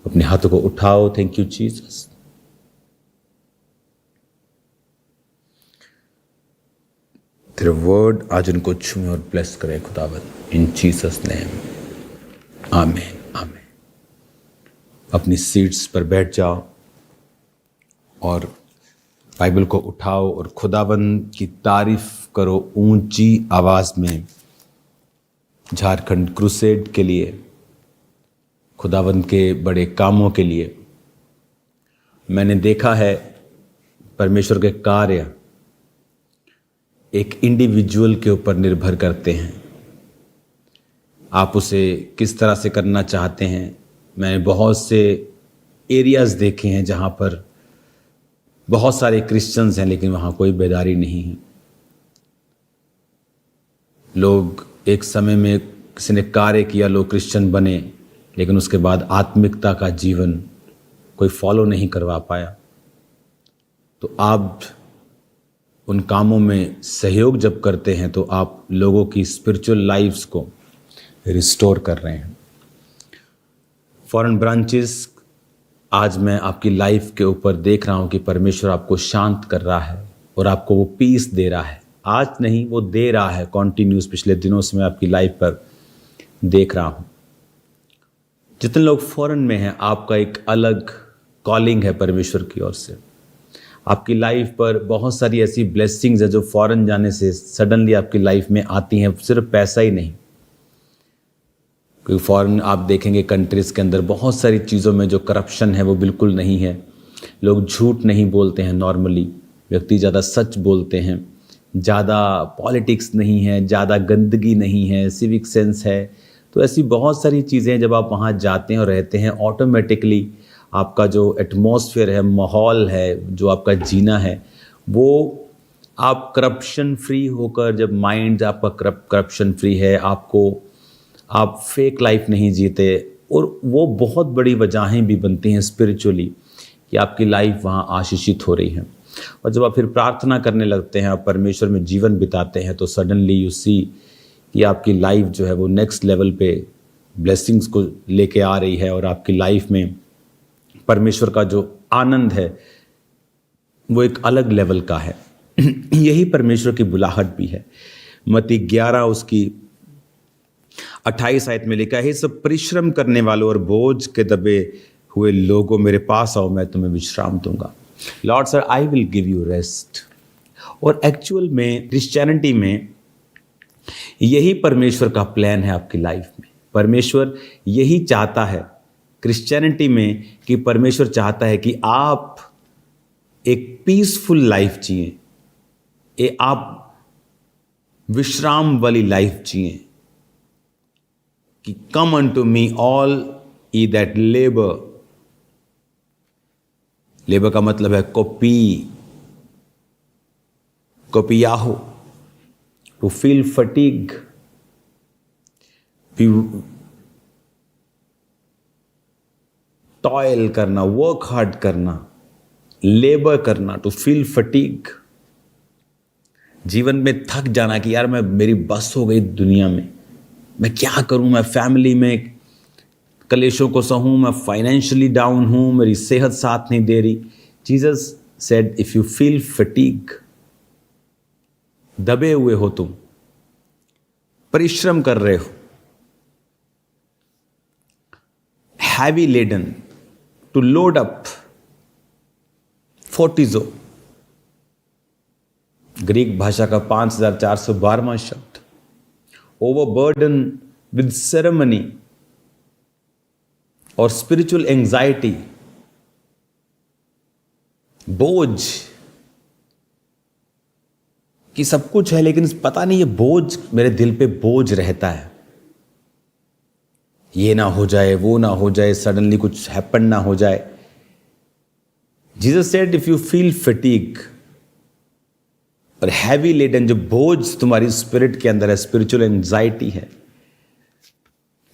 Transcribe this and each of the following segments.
अपने हाथों को उठाओ। Thank you Jesus. तेरे वर्ड आज उनको छुए और ब्लेस करे खुदावंद, इन जीसस नेम, आमीन आमीन। अपनी सीट्स पर बैठ जाओ और बाइबल को उठाओ और खुदावंद की तारीफ करो ऊंची आवाज में। झारखंड क्रूसेड के लिए, खुदावंद के बड़े कामों के लिए। मैंने देखा है परमेश्वर के कार्य एक इंडिविजुअल के ऊपर निर्भर करते हैं। आप उसे किस तरह से करना चाहते हैं। मैंने बहुत से एरियाज देखे हैं जहाँ पर बहुत सारे क्रिश्चियंस हैं लेकिन वहाँ कोई बेदारी नहीं है। लोग एक समय में किसी ने कार्य किया, लोग क्रिश्चियन बने, लेकिन उसके बाद आत्मिकता का जीवन कोई फॉलो नहीं करवा पाया। तो आप उन कामों में सहयोग जब करते हैं तो आप लोगों की स्पिरिचुअल लाइफ्स को रिस्टोर कर रहे हैं। फॉरेन ब्रांचेस, आज मैं आपकी लाइफ के ऊपर देख रहा हूं कि परमेश्वर आपको शांत कर रहा है और आपको वो पीस दे रहा है। आज नहीं, वो दे रहा है कॉन्टिन्यूस। पिछले दिनों से मैं आपकी लाइफ पर देख रहा हूं। जितने लोग फॉरेन में हैं, आपका एक अलग कॉलिंग है परमेश्वर की ओर से। आपकी लाइफ पर बहुत सारी ऐसी ब्लेसिंग्स है जो फॉरेन जाने से सडनली आपकी लाइफ में आती हैं। सिर्फ पैसा ही नहीं, क्योंकि फॉरेन आप देखेंगे कंट्रीज़ के अंदर बहुत सारी चीज़ों में जो करप्शन है वो बिल्कुल नहीं है। लोग झूठ नहीं बोलते हैं, नॉर्मली व्यक्ति ज़्यादा सच बोलते हैं। ज़्यादा पॉलिटिक्स नहीं है, ज़्यादा गंदगी नहीं है, सिविक सेंस है। तो ऐसी बहुत सारी चीज़ें जब आप वहाँ जाते हैं और रहते हैं, ऑटोमेटिकली आपका जो एटमॉस्फेयर है, माहौल है, जो आपका जीना है, वो आप करप्शन फ्री होकर, जब माइंड आपका करप्शन फ्री है, आप फेक लाइफ नहीं जीते। और वो बहुत बड़ी वजहें भी बनती हैं स्पिरिचुअली कि आपकी लाइफ वहाँ आशीषित हो रही है। और जब आप फिर प्रार्थना करने लगते हैं, आप परमेश्वर में जीवन बिताते हैं, तो सडनली यू सी कि आपकी लाइफ जो है वो नेक्स्ट लेवल पे ब्लेसिंग्स को लेके आ रही है। और आपकी लाइफ में परमेश्वर का जो आनंद है वो एक अलग लेवल का है। यही परमेश्वर की बुलाहट भी है। मत्ती 11 उसकी 28 आयत में लिखा है, सब परिश्रम करने वालों और बोझ के दबे हुए लोगों, मेरे पास आओ, मैं तुम्हें विश्राम दूंगा। Lord sir, I will give you rest. और एक्चुअल में क्रिश्चियनिटी में यही परमेश्वर का प्लान है आपकी लाइफ में। परमेश्वर यही चाहता है क्रिश्चियनिटी में कि परमेश्वर चाहता है कि आप एक पीसफुल लाइफ जिए, आप विश्राम वाली लाइफ जिए। कि come unto me all ye that labour. Labour का मतलब है कोपियाहो, टू फील फटीग, टॉयल करना, वर्क हार्ड करना, लेबर करना, टू फील फटीग। जीवन में थक जाना कि यार मेरी बस हो गई दुनिया में, मैं क्या करूं, मैं फैमिली में कलेशों को सहूं, मैं फाइनेंशियली डाउन हूं, मेरी सेहत साथ नहीं दे रही। Jesus said, if you feel fatigue, दबे हुए हो तुम, परिश्रम कर रहे हो, heavy laden, to load up, फोर्टिजो, ग्रीक भाषा का 5412वां शब्द, ओवरबर्डन विद सेरेमनी और स्पिरिचुअल एंजाइटी, बोझ कि सब कुछ है लेकिन पता नहीं ये बोझ मेरे दिल पे बोझ रहता है। ये ना हो जाए, वो ना हो जाए, सडनली कुछ हैपन ना हो जाए। Jesus said, if you feel fatigue और हैवी लेडन, जो बोझ तुम्हारी स्पिरिट के अंदर है, स्पिरिचुअल एंजाइटी है,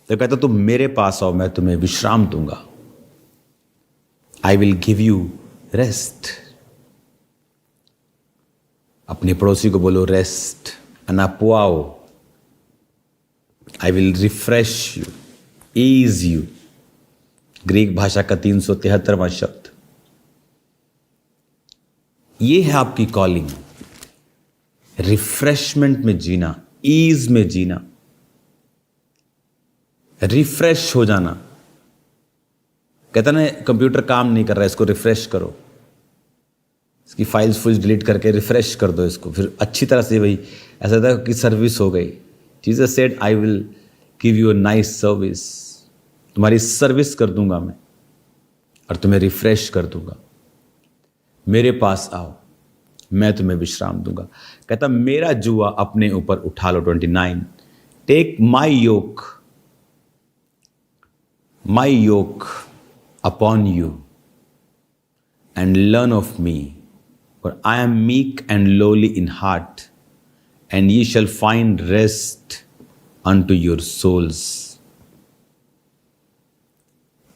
तो कहता तुम मेरे पास आओ, मैं तुम्हें विश्राम दूंगा। I will give you rest. अपने पड़ोसी को बोलो रेस्ट, अनापुआओ। I will refresh you, ease you, Greek भाषा का 373वां शब्द। ये है आपकी कॉलिंग, रिफ्रेशमेंट में जीना, ईज में जीना, रिफ्रेश हो जाना। कहता ना कंप्यूटर काम नहीं कर रहा है, इसको रिफ्रेश करो, इसकी फाइल्स फुल्स डिलीट करके रिफ्रेश कर दो इसको, फिर अच्छी तरह से वही ऐसा था कि सर्विस हो गई। Jesus said I will give you a nice service, तुम्हारी सर्विस कर दूंगा मैं और तुम्हें रिफ्रेश कर दूंगा। मेरे पास आओ, मैं तुम्हें विश्राम दूंगा। कहता मेरा जुआ अपने ऊपर उठा लो। 29, take my yoke upon you and learn of me, for I am meek and lowly in heart, and ye shall find rest unto your souls।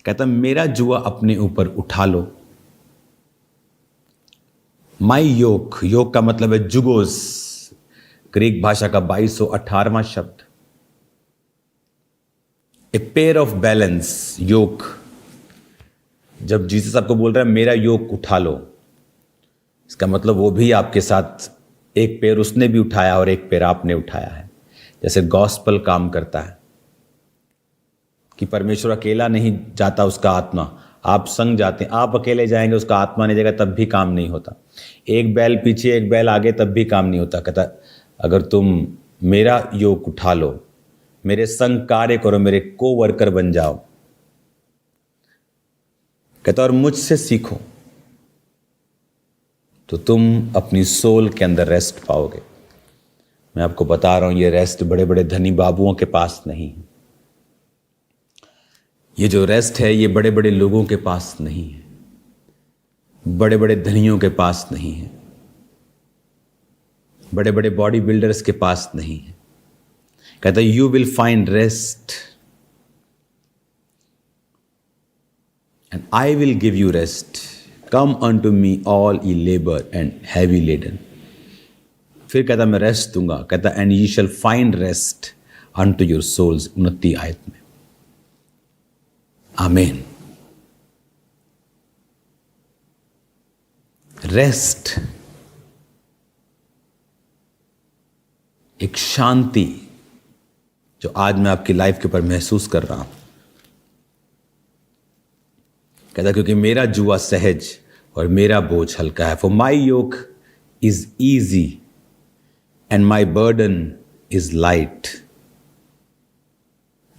कहता मेरा जुआ अपने ऊपर उठा लो। माई योक, योग का मतलब है जुगोस, ग्रीक भाषा का 2218वां शब्द। ए पेयर ऑफ बैलेंस, योक। जब जीसस आपको बोल रहा है मेरा योक उठा लो, इसका मतलब वो भी आपके साथ एक पैर उसने भी उठाया और एक पैर आपने उठाया है। जैसे गॉस्पल काम करता है कि परमेश्वर अकेला नहीं जाता, उसका आत्मा, आप संग जाते हैं। आप अकेले जाएंगे, उसका आत्मा नहीं जाएगा, तब भी काम नहीं होता। एक बैल पीछे एक बैल आगे, तब भी काम नहीं होता। कहता अगर तुम मेरा योग उठा लो, मेरे संग कार्य करो, मेरे को वर्कर बन जाओ, कहता और मुझसे सीखो, तो तुम अपनी सोल के अंदर रेस्ट पाओगे। मैं आपको बता रहा हूं, ये रेस्ट बड़े बड़े धनी बाबुओं के पास नहीं है। ये जो रेस्ट है, ये बड़े बड़े लोगों के पास नहीं है, बड़े बड़े धनियों के पास नहीं है, बड़े बड़े बॉडी बिल्डर्स के पास नहीं है। कहता you will find rest and I will give you rest. Come unto me all ye labor and heavy laden। फिर कहता मैं रेस्ट दूंगा। कहता and ye shall find rest unto your souls। 29 आयत में। आमीन। रेस्ट, एक शांति जो आज मैं आपकी लाइफ के ऊपर महसूस कर रहा हूं। कहता क्योंकि मेरा जुआ सहज और मेरा बोझ हल्का है। For my yoke is easy and my burden is light.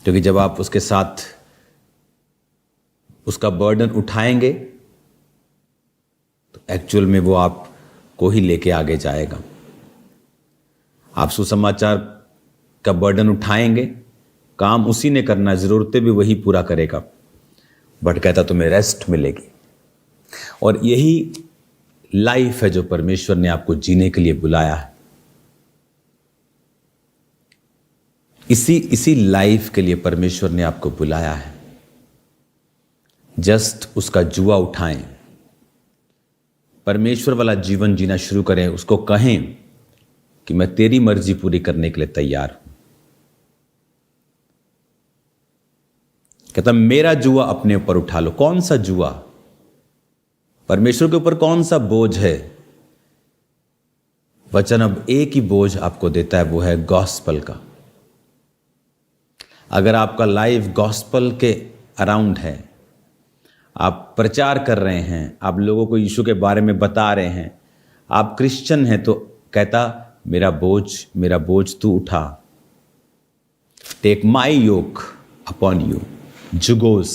क्योंकि जब आप उसके साथ उसका बर्डन उठाएंगे तो एक्चुअल में वो आपको ही लेके आगे जाएगा। आप सुसमाचार का बर्डन उठाएंगे, काम उसी ने करना, जरूरतें भी वही पूरा करेगा, बट कहता तुम्हें रेस्ट मिलेगी। और यही लाइफ है जो परमेश्वर ने आपको जीने के लिए बुलाया है। इसी लाइफ के लिए परमेश्वर ने आपको बुलाया है। जस्ट उसका जुआ उठाएं, परमेश्वर वाला जीवन जीना शुरू करें। उसको कहें कि मैं तेरी मर्जी पूरी करने के लिए तैयार हूं। कहता मेरा जुआ अपने ऊपर उठा लो। कौन सा जुआ? परमेश्वर के ऊपर कौन सा बोझ है? वचन अब एक ही बोझ आपको देता है, वो है गॉस्पल का। अगर आपका लाइफ गॉस्पल के अराउंड है, आप प्रचार कर रहे हैं, आप लोगों को यीशु के बारे में बता रहे हैं, आप क्रिश्चियन हैं, तो कहता मेरा बोझ तू उठा। Take my yoke upon you. जुगोस,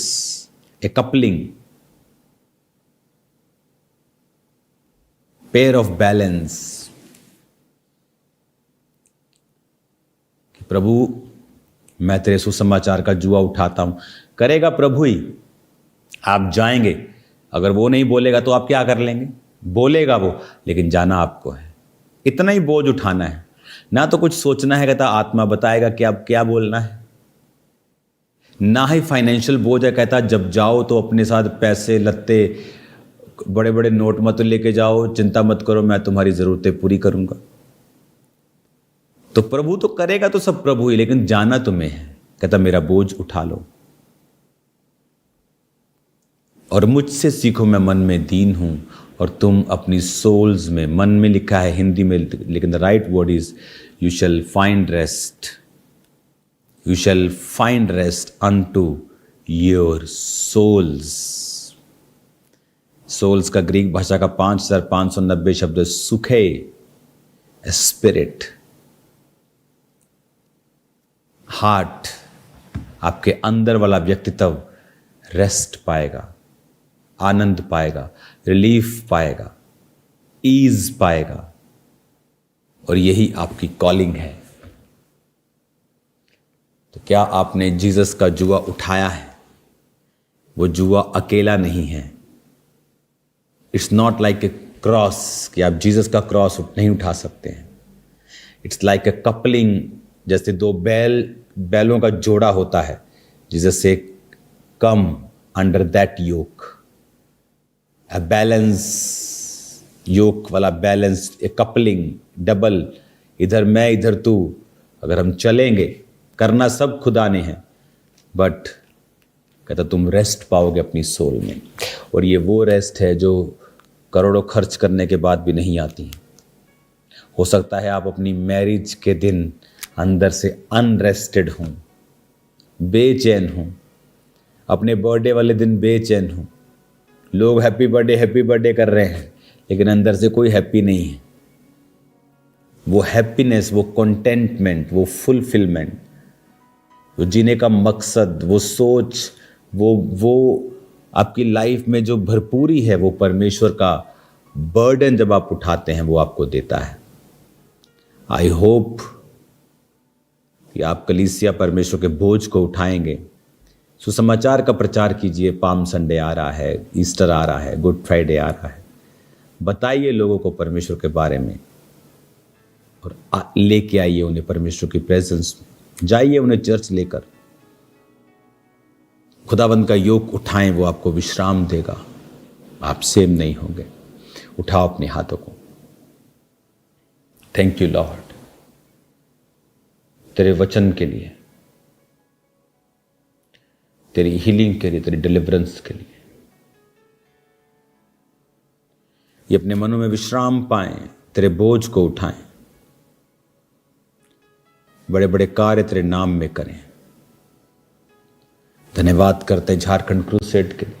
a coupling, pair of balance. प्रभु मैं तेरे सुसमाचार का जुआ उठाता हूं। करेगा प्रभु ही, आप जाएंगे। अगर वो नहीं बोलेगा तो आप क्या कर लेंगे? बोलेगा वो, लेकिन जाना आपको है। इतना ही बोझ उठाना है, ना तो कुछ सोचना है। कहता आत्मा बताएगा कि आप क्या बोलना है, ना ही फाइनेंशियल बोझ है। कहता जब जाओ तो अपने साथ पैसे लत्ते बड़े बड़े नोट मत लेके जाओ, चिंता मत करो, मैं तुम्हारी जरूरतें पूरी करूंगा। तो प्रभु तो करेगा, तो सब प्रभु ही, लेकिन जाना तुम्हें है। कहता मेरा बोझ उठा लो। और मुझसे सीखो, मैं मन में दीन हूँ और तुम अपनी सोल्स में, मन में लिखा है हिंदी में, लेकिन the right word is you shall find rest, you shall find rest unto your souls. Souls का ग्रीक भाषा का 5590 शब्द सुखे, स्पिरिट, हार्ट, आपके अंदर वाला व्यक्तित्व रेस्ट पाएगा, आनंद पाएगा, रिलीफ पाएगा, ईज पाएगा, और यही आपकी कॉलिंग है। तो क्या आपने जीसस का जुआ उठाया है? वो जुआ अकेला नहीं है। It's not like a cross कि आप जीसस का क्रॉस नहीं उठा सकते हैं। इट्स लाइक ए कपलिंग, जैसे दो बैलों का जोड़ा होता है, जीसस से come under that yoke, a balance, yoke वाला बैलेंस, ए कपलिंग, डबल, इधर मैं इधर तू। अगर हम चलेंगे, करना सब खुदा ने है, बट कहता तुम रेस्ट पाओगे अपनी सोल में। और ये वो रेस्ट है जो करोड़ों खर्च करने के बाद भी नहीं आती। हो सकता है आप अपनी मैरिज के दिन अंदर से अनरेस्टेड हों, बेचैन हों, अपने बर्थडे वाले दिन बेचैन हों, लोग हैप्पी बर्थडे कर रहे हैं, लेकिन अंदर से कोई हैप्पी नहीं है। वो हैप्पीनेस, वो कंटेंटमेंट, वो फुलफिलमेंट, वो जीने का मकसद, वो सोच, वो आपकी लाइफ में जो भरपूरी है, वो परमेश्वर का बर्डन जब आप उठाते हैं वो आपको देता है। आई होप कि आप कलीसिया परमेश्वर के बोझ को उठाएंगे। सुसमाचार का प्रचार कीजिए। पाम संडे आ रहा है, ईस्टर आ रहा है, गुड फ्राइडे आ रहा है। बताइए लोगों को परमेश्वर के बारे में और लेके आइए उन्हें परमेश्वर की प्रेजेंस में। जाइए उन्हें चर्च लेकर, खुदाबंद का योग उठाएं, वो आपको विश्राम देगा, आप सेम नहीं होंगे। उठाओ अपने हाथों को। थैंक यू लॉर्ड तेरे वचन के लिए, तेरी हीलिंग के लिए, तेरी डिलीवरेंस के लिए। ये अपने मनों में विश्राम पाएं, तेरे बोझ को उठाएं, बड़े बड़े कार्य तेरे नाम में करें। धन्यवाद करते हैं झारखंड क्रूसेड के लिए,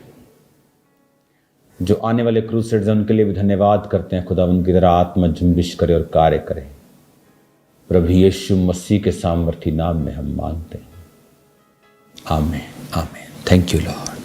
जो आने वाले क्रूसेड्स हैं उनके लिए भी धन्यवाद करते हैं। खुदा उनकी तरह आत्मा जुम्बिश करे और कार्य करे। प्रभु यीशु मसीह के सामर्थी नाम में हम मांगते हैं, आमीन आमीन। Thank you Lord.